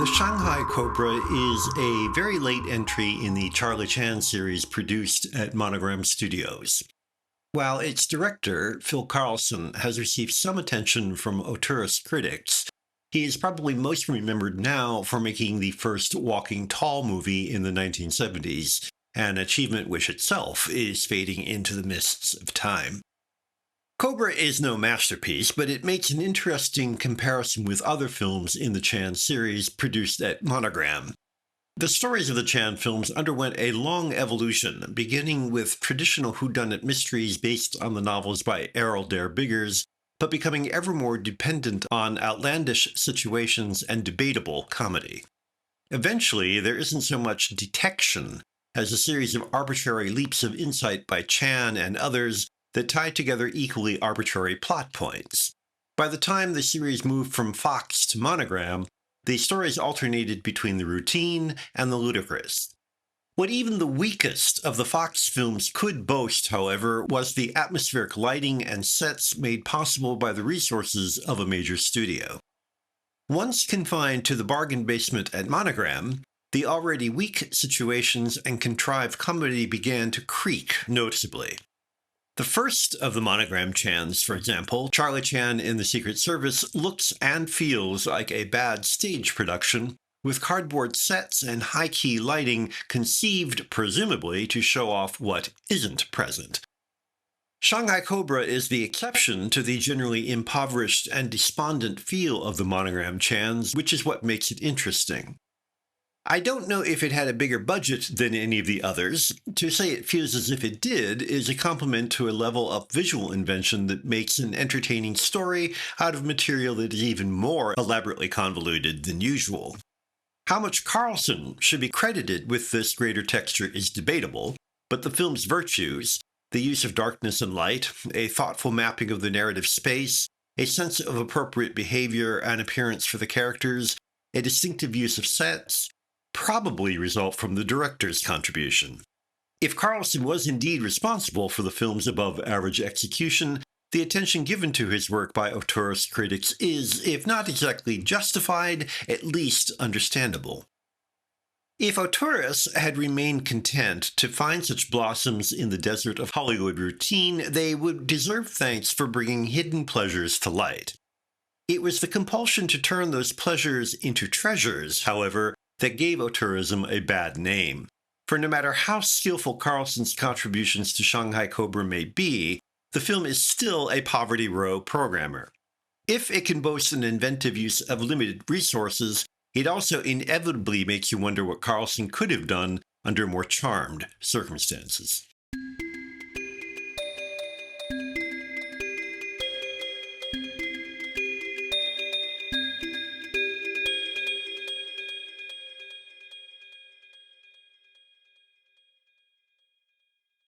The Shanghai Cobra is a very late entry in the Charlie Chan series produced at Monogram Studios. While its director, Phil Carlson, has received some attention from auteurist critics, he is probably most remembered now for making the first Walking Tall movie in the 1970s, an achievement which itself is fading into the mists of time. Cobra is no masterpiece, but it makes an interesting comparison with other films in the Chan series produced at Monogram. The stories of the Chan films underwent a long evolution, beginning with traditional whodunit mysteries based on the novels by Errol Dare Biggers, but becoming ever more dependent on outlandish situations and debatable comedy. Eventually, there isn't so much detection as a series of arbitrary leaps of insight by Chan and others that tie together equally arbitrary plot points. By the time the series moved from Fox to Monogram, the stories alternated between the routine and the ludicrous. What even the weakest of the Fox films could boast, however, was the atmospheric lighting and sets made possible by the resources of a major studio. Once confined to the bargain basement at Monogram, the already weak situations and contrived comedy began to creak noticeably. The first of the Monogram Chans, for example, Charlie Chan in the Secret Service, looks and feels like a bad stage production, with cardboard sets and high-key lighting conceived, presumably, to show off what isn't present. Shanghai Cobra is the exception to the generally impoverished and despondent feel of the Monogram Chans, which is what makes it interesting. I don't know if it had a bigger budget than any of the others. To say it feels as if it did is a compliment to a level-up visual invention that makes an entertaining story out of material that is even more elaborately convoluted than usual. How much Carlson should be credited with this greater texture is debatable, but the film's virtues, the use of darkness and light, a thoughtful mapping of the narrative space, a sense of appropriate behavior and appearance for the characters, a distinctive use of sets, probably result from the director's contribution. If Carlson was indeed responsible for the film's above-average execution, the attention given to his work by auteurist critics is, if not exactly justified, at least understandable. If auteurists had remained content to find such blossoms in the desert of Hollywood routine, they would deserve thanks for bringing hidden pleasures to light. It was the compulsion to turn those pleasures into treasures, however, that gave auteurism a bad name. For no matter how skillful Carlson's contributions to Shanghai Cobra may be, the film is still a poverty row programmer. If it can boast an inventive use of limited resources, it also inevitably makes you wonder what Carlson could have done under more charmed circumstances.